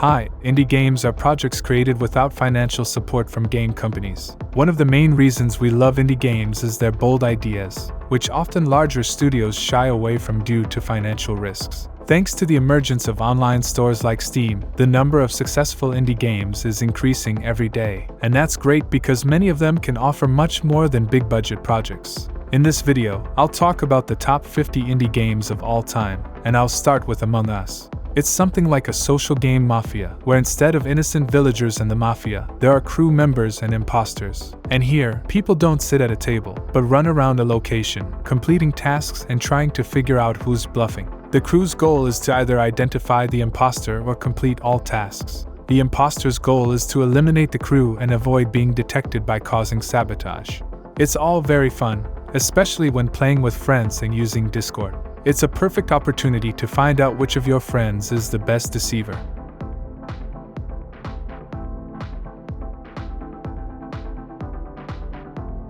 Hi, indie games are projects created without financial support from game companies. One of the main reasons we love indie games is their bold ideas, which often larger studios shy away from due to financial risks. Thanks to the emergence of online stores like Steam, the number of successful indie games is increasing every day. And that's great because many of them can offer much more than big-budget projects. In this video, I'll talk about the top 50 indie games of all time, and I'll start with Among Us. It's something like a social game mafia, where instead of innocent villagers and the mafia, there are crew members and imposters. And here, people don't sit at a table, but run around a location, completing tasks and trying to figure out who's bluffing. The crew's goal is to either identify the imposter or complete all tasks. The imposter's goal is to eliminate the crew and avoid being detected by causing sabotage. It's all very fun, especially when playing with friends and using Discord. It's a perfect opportunity to find out which of your friends is the best deceiver.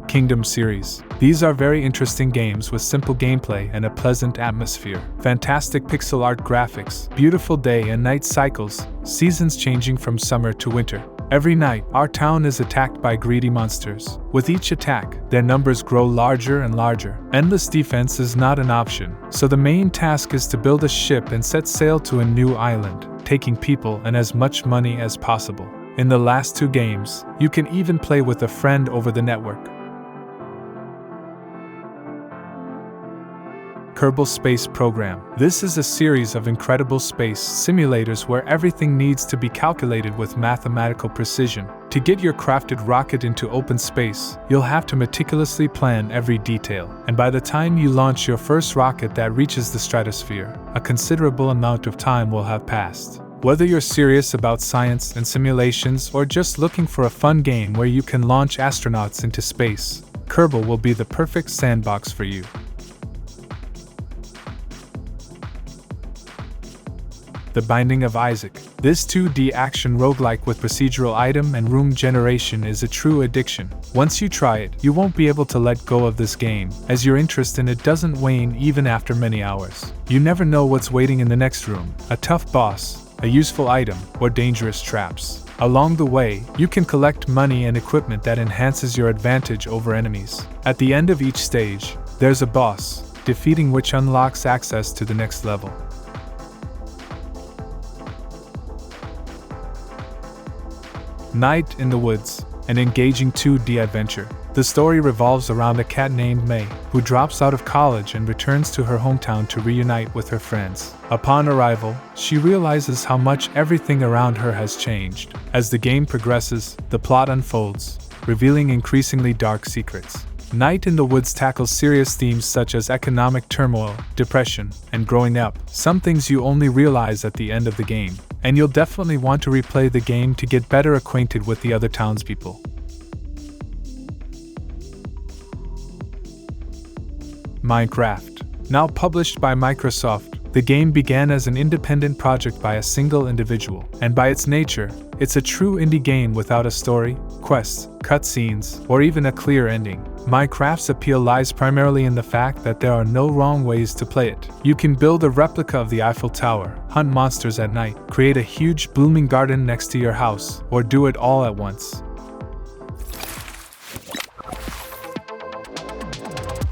Kingdom Series. These are very interesting games with simple gameplay and a pleasant atmosphere. Fantastic pixel art graphics, beautiful day and night cycles, seasons changing from summer to winter. Every night, our town is attacked by greedy monsters. With each attack, their numbers grow larger and larger. Endless defense is not an option, so the main task is to build a ship and set sail to a new island, taking people and as much money as possible. In the last two games, you can even play with a friend over the network. Kerbal Space Program. This is a series of incredible space simulators where everything needs to be calculated with mathematical precision. To get your crafted rocket into open space, you'll have to meticulously plan every detail, and by the time you launch your first rocket that reaches the stratosphere, a considerable amount of time will have passed. Whether you're serious about science and simulations or just looking for a fun game where you can launch astronauts into space, Kerbal will be the perfect sandbox for you. The Binding of Isaac. This 2D action roguelike with procedural item and room generation is a true addiction. Once you try it, you won't be able to let go of this game, as your interest in it doesn't wane even after many hours. You never know what's waiting in the next room, a tough boss, a useful item, or dangerous traps. Along the way, you can collect money and equipment that enhances your advantage over enemies. At the end of each stage, there's a boss, defeating which unlocks access to the next level. Night in the Woods, an engaging 2D adventure. The story revolves around a cat named May, who drops out of college and returns to her hometown to reunite with her friends. Upon arrival, she realizes how much everything around her has changed. As the game progresses, the plot unfolds, revealing increasingly dark secrets. Night in the Woods tackles serious themes such as economic turmoil, depression, and growing up, some things you only realize at the end of the game. And you'll definitely want to replay the game to get better acquainted with the other townspeople. Minecraft. Now published by Microsoft, the game began as an independent project by a single individual, and by its nature, it's a true indie game without a story, quests, cutscenes, or even a clear ending. Minecraft's appeal lies primarily in the fact that there are no wrong ways to play it. You can build a replica of the Eiffel Tower, hunt monsters at night, create a huge blooming garden next to your house, or do it all at once.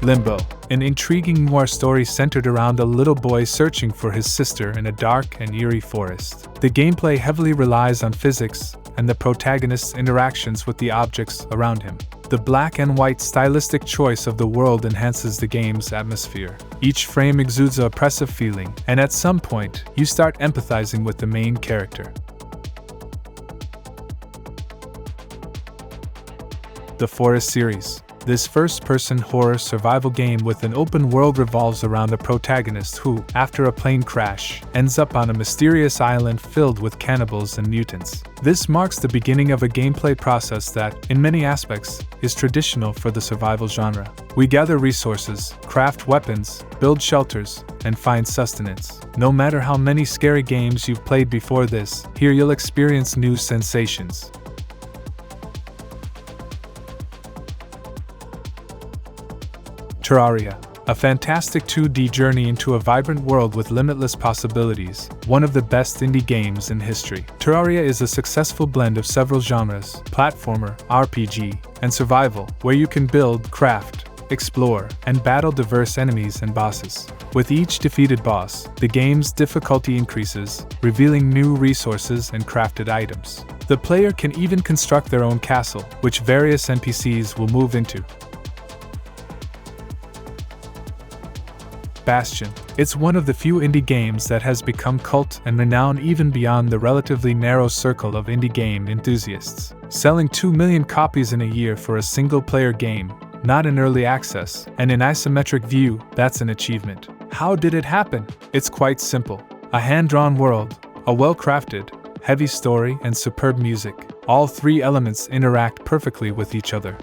Limbo. An intriguing noir story centered around a little boy searching for his sister in a dark and eerie forest. The gameplay heavily relies on physics and the protagonist's interactions with the objects around him. The black and white stylistic choice of the world enhances the game's atmosphere. Each frame exudes an oppressive feeling, and at some point, you start empathizing with the main character. The Forest Series. This first-person horror survival game with an open world revolves around a protagonist who, after a plane crash, ends up on a mysterious island filled with cannibals and mutants. This marks the beginning of a gameplay process that, in many aspects, is traditional for the survival genre. We gather resources, craft weapons, build shelters, and find sustenance. No matter how many scary games you've played before this, here you'll experience new sensations. Terraria. A fantastic 2D journey into a vibrant world with limitless possibilities, one of the best indie games in history. Terraria is a successful blend of several genres, platformer, RPG, and survival, where you can build, craft, explore, and battle diverse enemies and bosses. With each defeated boss, the game's difficulty increases, revealing new resources and crafted items. The player can even construct their own castle, which various NPCs will move into. Bastion. It's one of the few indie games that has become cult and renowned even beyond the relatively narrow circle of indie game enthusiasts. Selling 2 million copies in a year for a single-player game, not in early access, and in isometric view, that's an achievement. How did it happen? It's quite simple. A hand-drawn world, a well-crafted, heavy story, and superb music. All three elements interact perfectly with each other.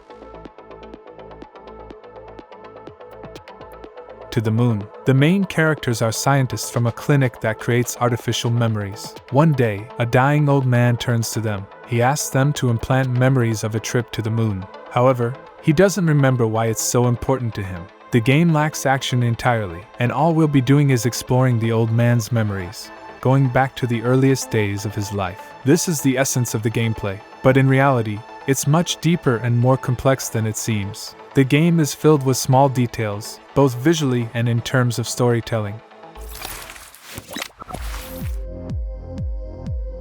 To the moon. The main characters are scientists from a clinic that creates artificial memories. One day, a dying old man turns to them. He asks them to implant memories of a trip to the moon. However, he doesn't remember why it's so important to him. The game lacks action entirely, and all we'll be doing is exploring the old man's memories, going back to the earliest days of his life. This is the essence of the gameplay, but in reality, it's much deeper and more complex than it seems. The game is filled with small details, both visually and in terms of storytelling.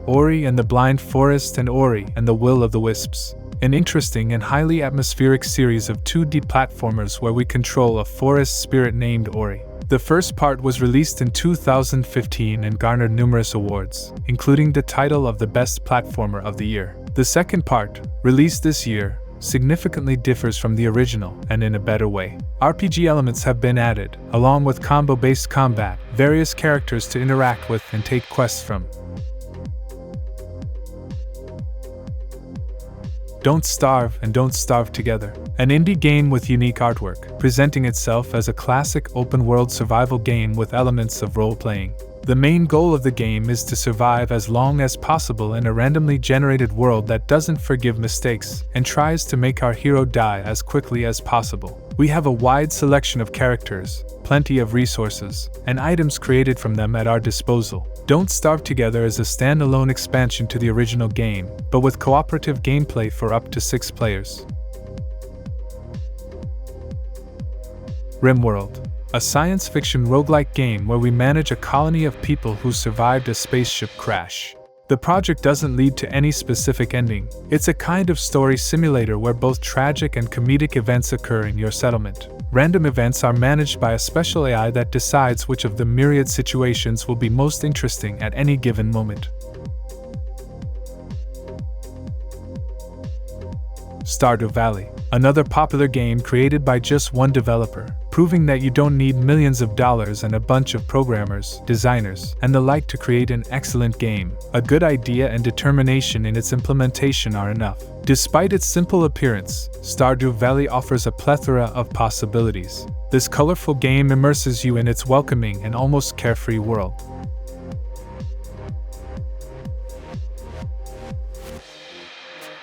Ori and the Blind Forest and Ori and the Will of the Wisps. An interesting and highly atmospheric series of 2D platformers where we control a forest spirit named Ori. The first part was released in 2015 and garnered numerous awards, including the title of the Best Platformer of the Year. The second part, released this year, significantly differs from the original and in a better way. RPG elements have been added, along with combo-based combat, various characters to interact with and take quests from. Don't Starve and Don't Starve Together. An indie game with unique artwork, presenting itself as a classic open-world survival game with elements of role-playing. The main goal of the game is to survive as long as possible in a randomly generated world that doesn't forgive mistakes and tries to make our hero die as quickly as possible. We have a wide selection of characters, plenty of resources, and items created from them at our disposal. Don't Starve Together is a standalone expansion to the original game, but with cooperative gameplay for up to 6 players. RimWorld. A science fiction roguelike game where we manage a colony of people who survived a spaceship crash. The project doesn't lead to any specific ending. It's a kind of story simulator where both tragic and comedic events occur in your settlement. Random events are managed by a special AI that decides which of the myriad situations will be most interesting at any given moment. Stardew Valley. Another popular game created by just one developer, proving that you don't need millions of dollars and a bunch of programmers, designers, and the like to create an excellent game. A good idea and determination in its implementation are enough. Despite its simple appearance, Stardew Valley offers a plethora of possibilities. This colorful game immerses you in its welcoming and almost carefree world.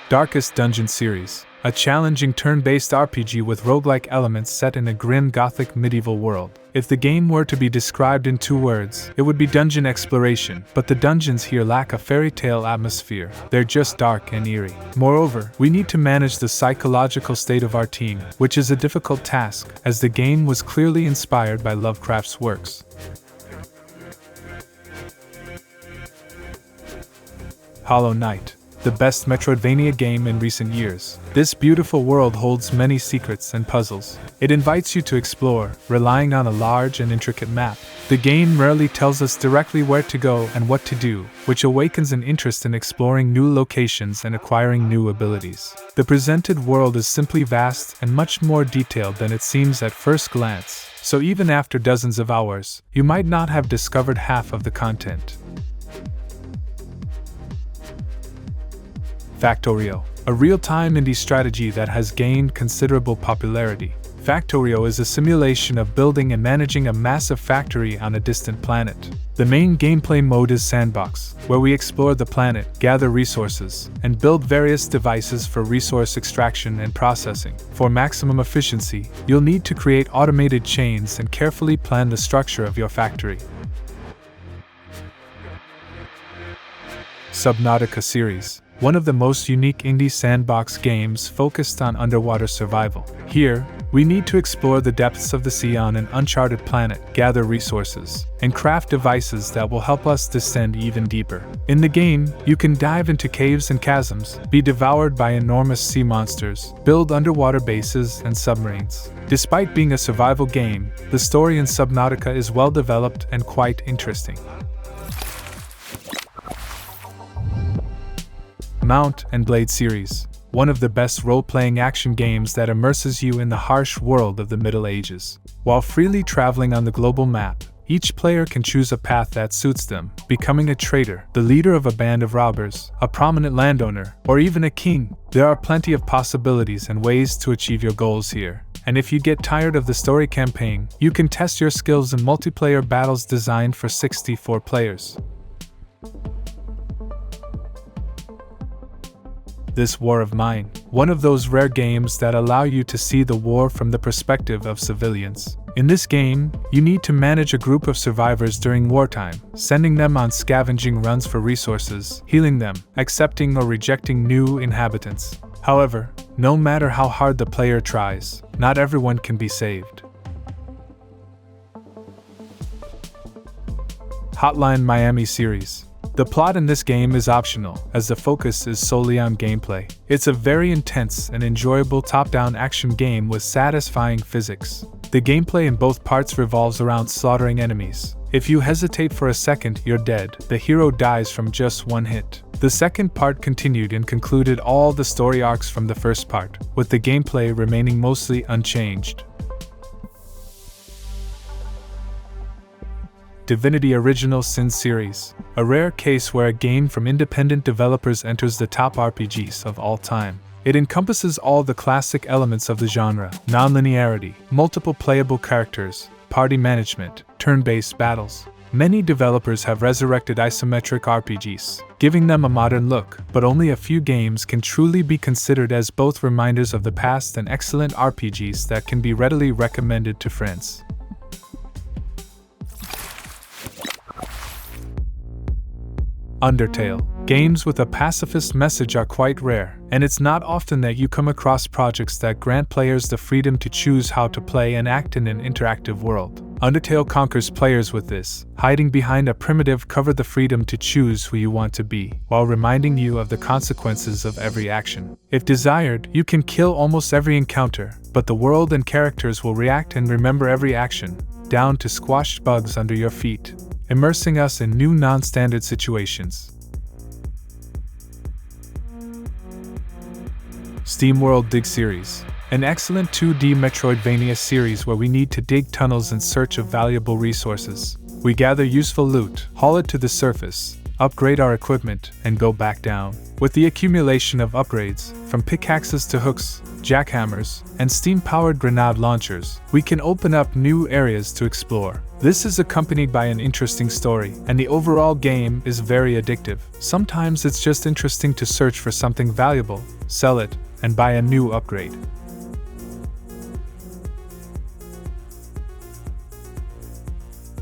Darkest Dungeon Series. A challenging turn-based RPG with roguelike elements set in a grim Gothic medieval world. If the game were to be described in 2 words, it would be dungeon exploration, but the dungeons here lack a fairy tale atmosphere. They're just dark and eerie. Moreover, we need to manage the psychological state of our team, which is a difficult task, as the game was clearly inspired by Lovecraft's works. Hollow Knight. The best Metroidvania game in recent years. This beautiful world holds many secrets and puzzles. It invites you to explore, relying on a large and intricate map. The game rarely tells us directly where to go and what to do, which awakens an interest in exploring new locations and acquiring new abilities. The presented world is simply vast and much more detailed than it seems at first glance, so even after dozens of hours, you might not have discovered half of the content. Factorio, a real-time indie strategy that has gained considerable popularity. Factorio is a simulation of building and managing a massive factory on a distant planet. The main gameplay mode is Sandbox, where we explore the planet, gather resources, and build various devices for resource extraction and processing. For maximum efficiency, you'll need to create automated chains and carefully plan the structure of your factory. Subnautica Series, one of the most unique indie sandbox games focused on underwater survival. Here, we need to explore the depths of the sea on an uncharted planet, gather resources, and craft devices that will help us descend even deeper. In the game, you can dive into caves and chasms, be devoured by enormous sea monsters, build underwater bases and submarines. Despite being a survival game, the story in Subnautica is well developed and quite interesting. Mount and Blade Series, one of the best role-playing action games that immerses you in the harsh world of the Middle Ages. While freely traveling on the global map, each player can choose a path that suits them, becoming a trader, the leader of a band of robbers, a prominent landowner, or even a king. There are plenty of possibilities and ways to achieve your goals here. And if you get tired of the story campaign, you can test your skills in multiplayer battles designed for 64 players. This War of Mine, one of those rare games that allow you to see the war from the perspective of civilians. In this game, you need to manage a group of survivors during wartime, sending them on scavenging runs for resources, healing them, accepting or rejecting new inhabitants. However, no matter how hard the player tries, not everyone can be saved. Hotline Miami Series. The plot in this game is optional, as the focus is solely on gameplay. It's a very intense and enjoyable top-down action game with satisfying physics. The gameplay in both parts revolves around slaughtering enemies. If you hesitate for a second, you're dead. The hero dies from just one hit. The second part continued and concluded all the story arcs from the first part, with the gameplay remaining mostly unchanged. Divinity Original Sin Series, a rare case where a game from independent developers enters the top RPGs of all time. It encompasses all the classic elements of the genre: non-linearity, multiple playable characters, party management, turn-based battles. Many developers have resurrected isometric RPGs, giving them a modern look, but only a few games can truly be considered as both reminders of the past and excellent RPGs that can be readily recommended to friends. Undertale. Games with a pacifist message are quite rare, and it's not often that you come across projects that grant players the freedom to choose how to play and act in an interactive world. Undertale conquers players with this, hiding behind a primitive cover the freedom to choose who you want to be, while reminding you of the consequences of every action. If desired, you can kill almost every encounter, but the world and characters will react and remember every action, down to squashed bugs under your feet, immersing us in new non-standard situations. Steamworld Dig Series, an excellent 2D Metroidvania series where we need to dig tunnels in search of valuable resources. We gather useful loot, haul it to the surface, upgrade our equipment, and go back down. With the accumulation of upgrades, from pickaxes to hooks, jackhammers, and steam-powered grenade launchers, we can open up new areas to explore. This is accompanied by an interesting story, and the overall game is very addictive. Sometimes it's just interesting to search for something valuable, sell it, and buy a new upgrade.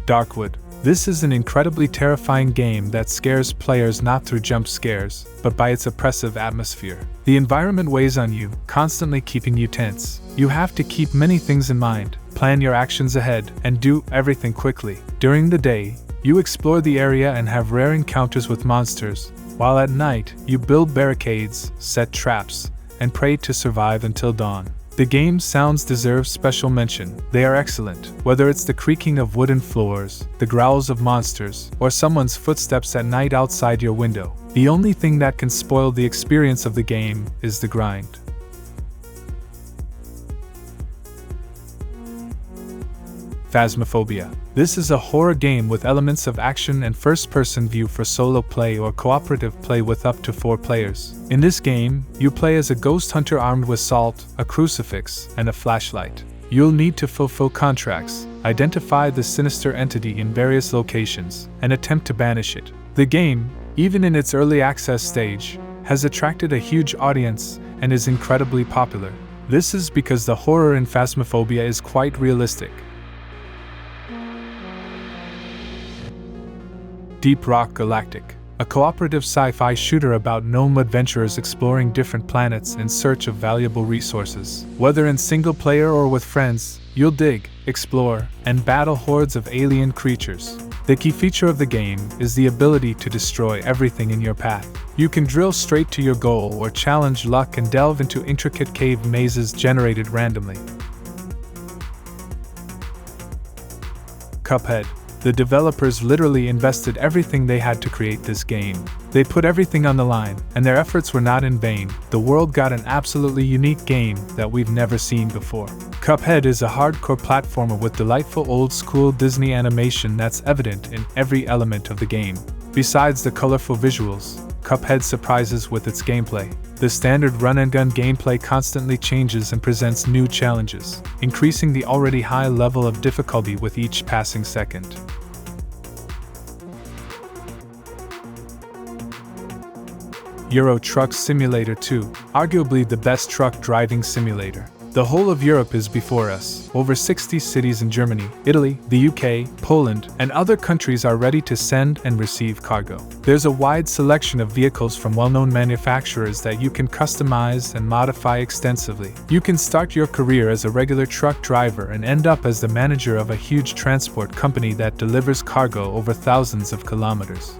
Darkwood. This is an incredibly terrifying game that scares players not through jump scares, but by its oppressive atmosphere. The environment weighs on you, constantly keeping you tense. You have to keep many things in mind, plan your actions ahead, and do everything quickly. During the day, you explore the area and have rare encounters with monsters, while at night, you build barricades, set traps, and pray to survive until dawn. The game's sounds deserve special mention. They are excellent, whether it's the creaking of wooden floors, the growls of monsters, or someone's footsteps at night outside your window. The only thing that can spoil the experience of the game is the grind. Phasmophobia. This is a horror game with elements of action and first-person view for solo play or cooperative play with up to 4 players. In this game, you play as a ghost hunter armed with salt, a crucifix, and a flashlight. You'll need to fulfill contracts, identify the sinister entity in various locations, and attempt to banish it. The game, even in its early access stage, has attracted a huge audience and is incredibly popular. This is because the horror in Phasmophobia is quite realistic. Deep Rock Galactic, a cooperative sci-fi shooter about gnome adventurers exploring different planets in search of valuable resources. Whether in single player or with friends, you'll dig, explore, and battle hordes of alien creatures. The key feature of the game is the ability to destroy everything in your path. You can drill straight to your goal or challenge luck and delve into intricate cave mazes generated randomly. Cuphead. The developers literally invested everything they had to create this game. They put everything on the line, and their efforts were not in vain. The world got an absolutely unique game that we've never seen before. Cuphead is a hardcore platformer with delightful old-school Disney animation that's evident in every element of the game. Besides the colorful visuals, Cuphead surprises with its gameplay. The standard run-and-gun gameplay constantly changes and presents new challenges, increasing the already high level of difficulty with each passing second. Euro Truck Simulator 2, arguably the best truck driving simulator. The whole of Europe is before us. Over 60 cities in Germany, Italy, the UK, Poland, and other countries are ready to send and receive cargo. There's a wide selection of vehicles from well-known manufacturers that you can customize and modify extensively. You can start your career as a regular truck driver and end up as the manager of a huge transport company that delivers cargo over thousands of kilometers.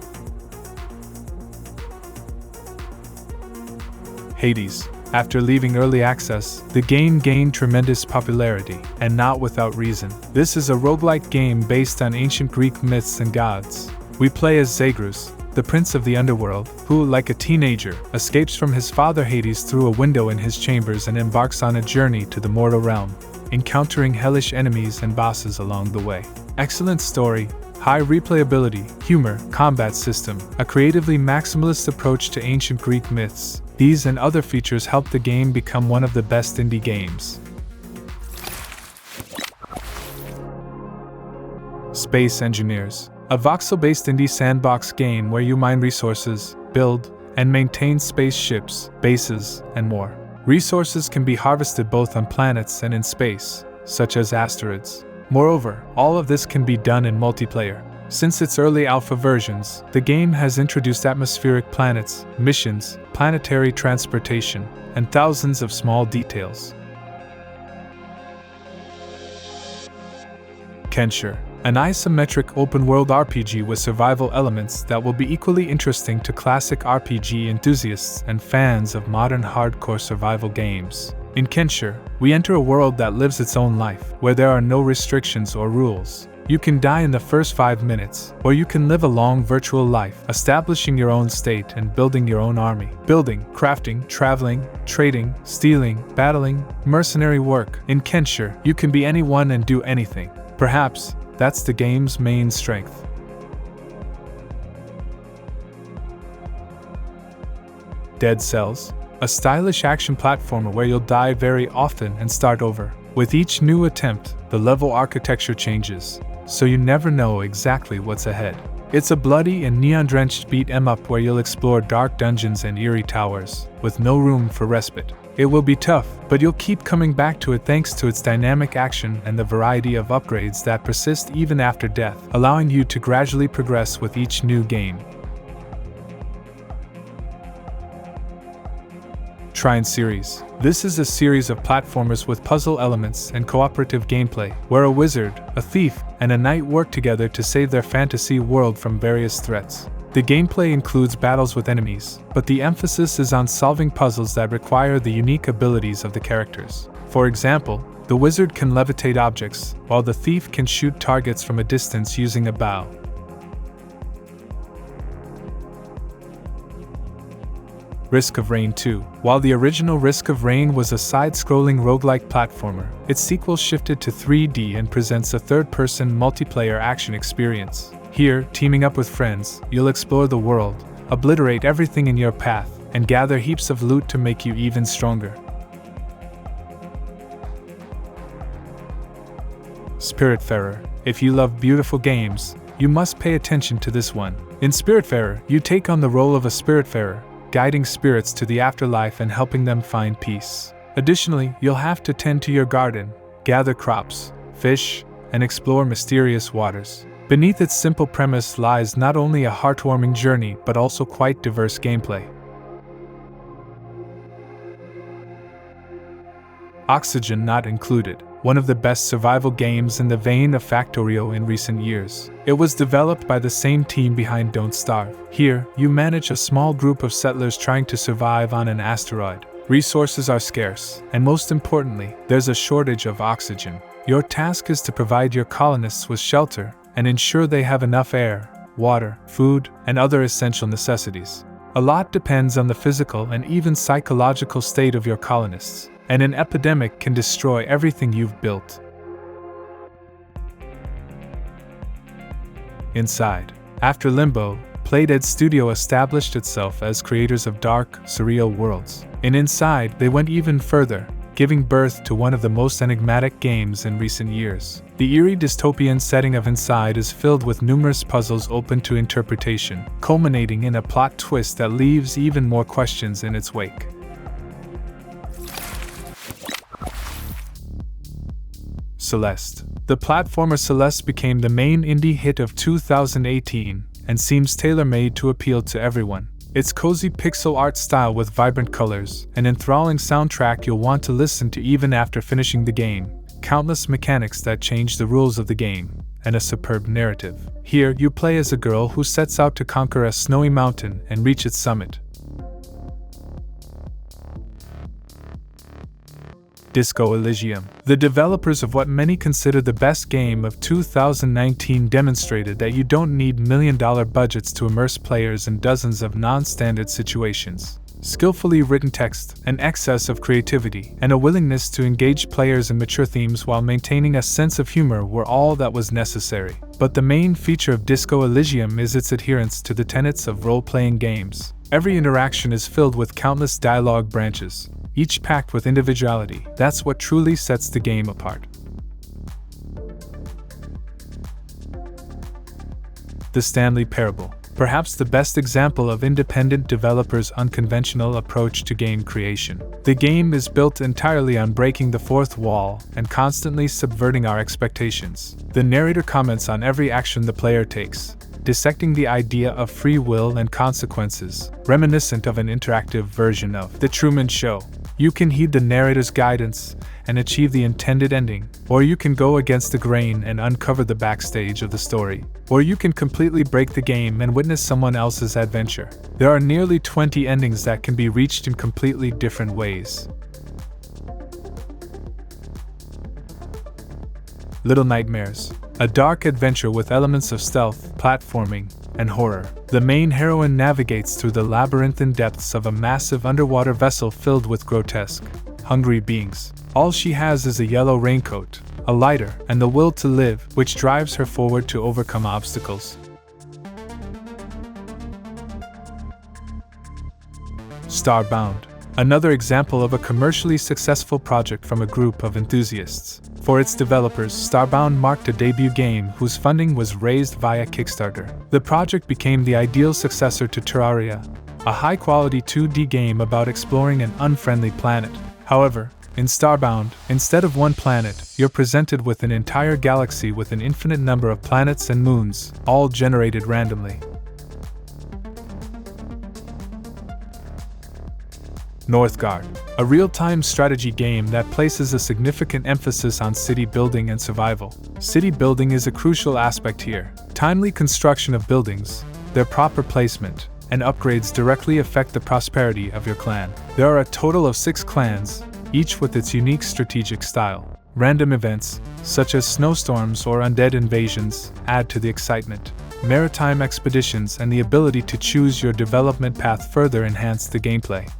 Hades. After leaving early access, the game gained tremendous popularity, and not without reason. This is a roguelike game based on ancient Greek myths and gods. We play as Zagreus, the prince of the underworld, who, like a teenager, escapes from his father Hades through a window in his chambers and embarks on a journey to the mortal realm, encountering hellish enemies and bosses along the way. Excellent story, high replayability, humor, combat system, a creatively maximalist approach to ancient Greek myths. These and other features help the game become one of the best indie games. Space Engineers, a voxel-based indie sandbox game where you mine resources, build, and maintain spaceships, bases, and more. Resources can be harvested both on planets and in space, such as asteroids. Moreover, all of this can be done in multiplayer. Since its early alpha versions, the game has introduced atmospheric planets, missions, planetary transportation, and thousands of small details. Kenshi, an isometric open-world RPG with survival elements that will be equally interesting to classic RPG enthusiasts and fans of modern hardcore survival games. In Kenshi, we enter a world that lives its own life, where there are no restrictions or rules. You can die in the first 5 minutes, or you can live a long virtual life, establishing your own state and building your own army. Building, crafting, traveling, trading, stealing, battling, mercenary work. In Kenshi, you can be anyone and do anything. Perhaps, that's the game's main strength. Dead Cells, a stylish action platformer where you'll die very often and start over. With each new attempt, the level architecture changes, so you never know exactly what's ahead. It's a bloody and neon-drenched beat-em-up where you'll explore dark dungeons and eerie towers, with no room for respite. It will be tough, but you'll keep coming back to it thanks to its dynamic action and the variety of upgrades that persist even after death, allowing you to gradually progress with each new game. Trine Series. This is a series of platformers with puzzle elements and cooperative gameplay, where a wizard, a thief, and a knight work together to save their fantasy world from various threats. The gameplay includes battles with enemies, but the emphasis is on solving puzzles that require the unique abilities of the characters. For example, the wizard can levitate objects, while the thief can shoot targets from a distance using a bow. Risk of Rain 2. While the original Risk of Rain was a side-scrolling roguelike platformer, its sequel shifted to 3D and presents a third-person multiplayer action experience. Here, teaming up with friends, you'll explore the world, obliterate everything in your path, and gather heaps of loot to make you even stronger. Spiritfarer. If you love beautiful games, you must pay attention to this one. In Spiritfarer, you take on the role of a Spiritfarer, guiding spirits to the afterlife and helping them find peace. Additionally, you'll have to tend to your garden, gather crops, fish, and explore mysterious waters. Beneath its simple premise lies not only a heartwarming journey but also quite diverse gameplay. Oxygen Not Included, one of the best survival games in the vein of Factorio in recent years. It was developed by the same team behind Don't Starve. Here, you manage a small group of settlers trying to survive on an asteroid. Resources are scarce, and most importantly, there's a shortage of oxygen. Your task is to provide your colonists with shelter and ensure they have enough air, water, food, and other essential necessities. A lot depends on the physical and even psychological state of your colonists, and an epidemic can destroy everything you've built. Inside. After Limbo, Playdead Studio established itself as creators of dark, surreal worlds. And Inside, they went even further, giving birth to one of the most enigmatic games in recent years. The eerie dystopian setting of Inside is filled with numerous puzzles open to interpretation, culminating in a plot twist that leaves even more questions in its wake. Celeste. The platformer Celeste became the main indie hit of 2018 and seems tailor-made to appeal to everyone. Its cozy pixel art style with vibrant colors, an enthralling soundtrack you'll want to listen to even after finishing the game, countless mechanics that change the rules of the game, and a superb narrative. Here, you play as a girl who sets out to conquer a snowy mountain and reach its summit. Disco Elysium. The developers of what many consider the best game of 2019 demonstrated that you don't need million-dollar budgets to immerse players in dozens of non-standard situations. Skillfully written text, an excess of creativity, and a willingness to engage players in mature themes while maintaining a sense of humor were all that was necessary. But the main feature of Disco Elysium is its adherence to the tenets of role-playing games. Every interaction is filled with countless dialogue branches, each packed with individuality. That's what truly sets the game apart. The Stanley Parable. Perhaps the best example of independent developers' unconventional approach to game creation. The game is built entirely on breaking the fourth wall and constantly subverting our expectations. The narrator comments on every action the player takes, dissecting the idea of free will and consequences, reminiscent of an interactive version of The Truman Show. You can heed the narrator's guidance and achieve the intended ending, or you can go against the grain and uncover the backstage of the story, or you can completely break the game and witness someone else's adventure. There are nearly 20 endings that can be reached in completely different ways. Little Nightmares. A dark adventure with elements of stealth, platforming, and horror. The main heroine navigates through the labyrinthine depths of a massive underwater vessel filled with grotesque, hungry beings. All she has is a yellow raincoat, a lighter, and the will to live, which drives her forward to overcome obstacles. Starbound. Another example of a commercially successful project from a group of enthusiasts. For its developers, Starbound marked a debut game whose funding was raised via Kickstarter. The project became the ideal successor to Terraria, a high-quality 2D game about exploring an unfriendly planet. However, in Starbound, instead of one planet, you're presented with an entire galaxy with an infinite number of planets and moons, all generated randomly. Northgard, a real-time strategy game that places a significant emphasis on city building and survival. City building is a crucial aspect here. Timely construction of buildings, their proper placement, and upgrades directly affect the prosperity of your clan. There are a total of 6 clans, each with its unique strategic style. Random events, such as snowstorms or undead invasions, add to the excitement. Maritime expeditions and the ability to choose your development path further enhance the gameplay.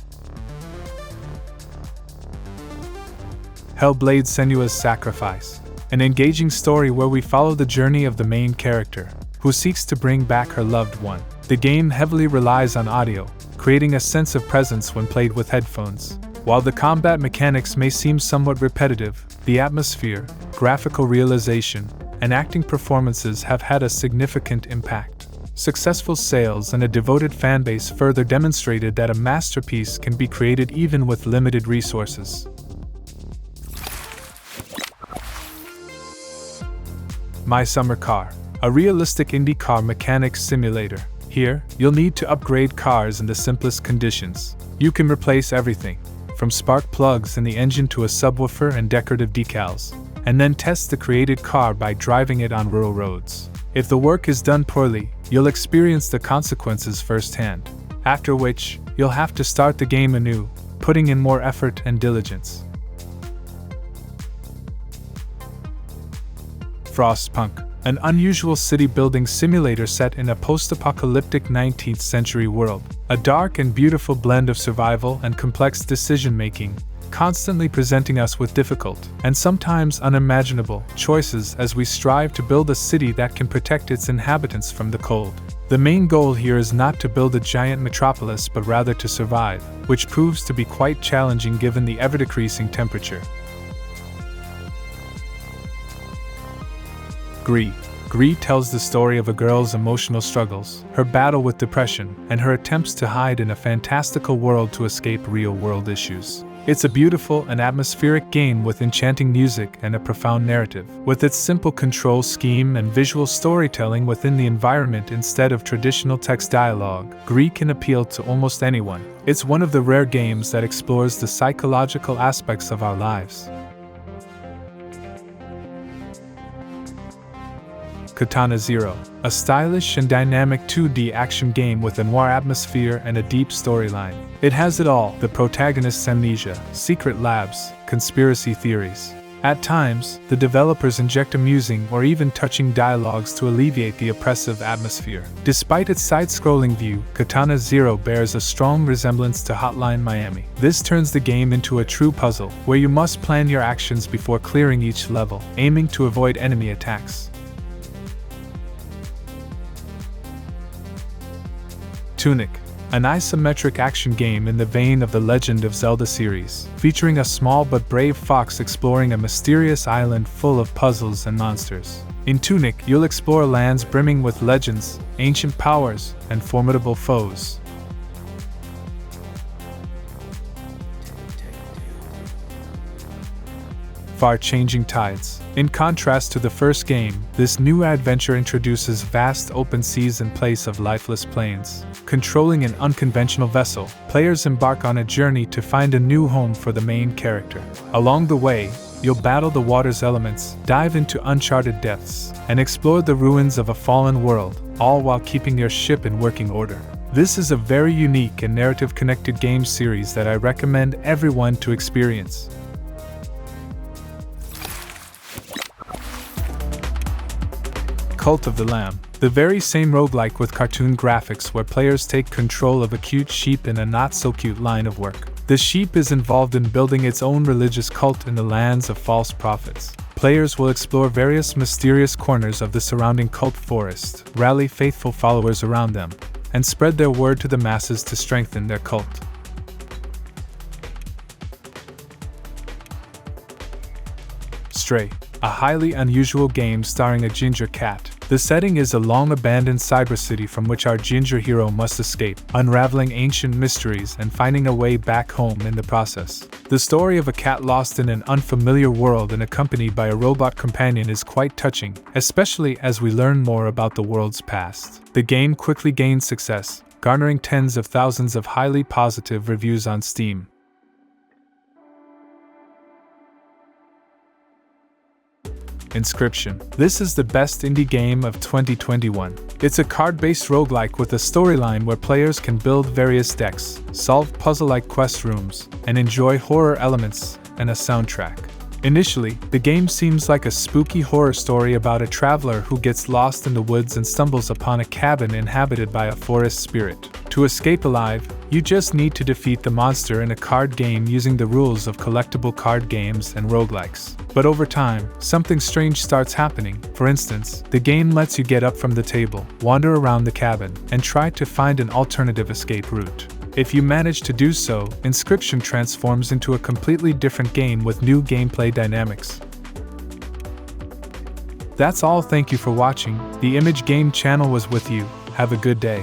Hellblade: Senua's Sacrifice. An engaging story where we follow the journey of the main character, who seeks to bring back her loved one. The game heavily relies on audio, creating a sense of presence when played with headphones. While the combat mechanics may seem somewhat repetitive, the atmosphere, graphical realization, and acting performances have had a significant impact. Successful sales and a devoted fanbase further demonstrated that a masterpiece can be created even with limited resources. My Summer Car, a realistic indie car mechanics simulator. Here, you'll need to upgrade cars in the simplest conditions. You can replace everything, from spark plugs in the engine to a subwoofer and decorative decals, and then test the created car by driving it on rural roads. If the work is done poorly, you'll experience the consequences firsthand, after which, you'll have to start the game anew, putting in more effort and diligence. Frostpunk, an unusual city-building simulator set in a post-apocalyptic 19th century world. A dark and beautiful blend of survival and complex decision-making, constantly presenting us with difficult, and sometimes unimaginable, choices as we strive to build a city that can protect its inhabitants from the cold. The main goal here is not to build a giant metropolis but rather to survive, which proves to be quite challenging given the ever-decreasing temperature. Gris tells the story of a girl's emotional struggles, her battle with depression, and her attempts to hide in a fantastical world to escape real-world issues. It's a beautiful and atmospheric game with enchanting music and a profound narrative. With its simple control scheme and visual storytelling within the environment instead of traditional text dialogue, Gris can appeal to almost anyone. It's one of the rare games that explores the psychological aspects of our lives. Katana ZERO, a stylish and dynamic 2D action game with a noir atmosphere and a deep storyline. It has it all: the protagonist's amnesia, secret labs, conspiracy theories. At times, the developers inject amusing or even touching dialogues to alleviate the oppressive atmosphere. Despite its side-scrolling view, Katana ZERO bears a strong resemblance to Hotline Miami. This turns the game into a true puzzle, where you must plan your actions before clearing each level, aiming to avoid enemy attacks. Tunic, an isometric action game in the vein of the Legend of Zelda series, featuring a small but brave fox exploring a mysterious island full of puzzles and monsters. In Tunic, you'll explore lands brimming with legends, ancient powers, and formidable foes. Far-changing tides. In contrast to the first game, this new adventure introduces vast open seas in place of lifeless plains. Controlling an unconventional vessel, players embark on a journey to find a new home for the main character. Along the way, you'll battle the water's elements, dive into uncharted depths, and explore the ruins of a fallen world, all while keeping your ship in working order. This is a very unique and narrative-connected game series that I recommend everyone to experience. Cult of the Lamb, the very same roguelike with cartoon graphics where players take control of a cute sheep in a not-so-cute line of work. The sheep is involved in building its own religious cult in the lands of false prophets. Players will explore various mysterious corners of the surrounding cult forest, rally faithful followers around them, and spread their word to the masses to strengthen their cult. Stray, a highly unusual game starring a ginger cat. The setting is a long-abandoned cyber city from which our ginger hero must escape, unraveling ancient mysteries and finding a way back home in the process. The story of a cat lost in an unfamiliar world and accompanied by a robot companion is quite touching, especially as we learn more about the world's past. The game quickly gained success, garnering tens of thousands of highly positive reviews on Steam. Inscryption. This is the best indie game of 2021. It's a card-based roguelike with a storyline where players can build various decks, solve puzzle-like quest rooms, and enjoy horror elements and a soundtrack. Initially, the game seems like a spooky horror story about a traveler who gets lost in the woods and stumbles upon a cabin inhabited by a forest spirit. To escape alive, you just need to defeat the monster in a card game using the rules of collectible card games and roguelikes. But over time, something strange starts happening. For instance, the game lets you get up from the table, wander around the cabin, and try to find an alternative escape route. If you manage to do so, Inscryption transforms into a completely different game with new gameplay dynamics. That's all, thank you for watching. The Image Game channel was with you. Have a good day.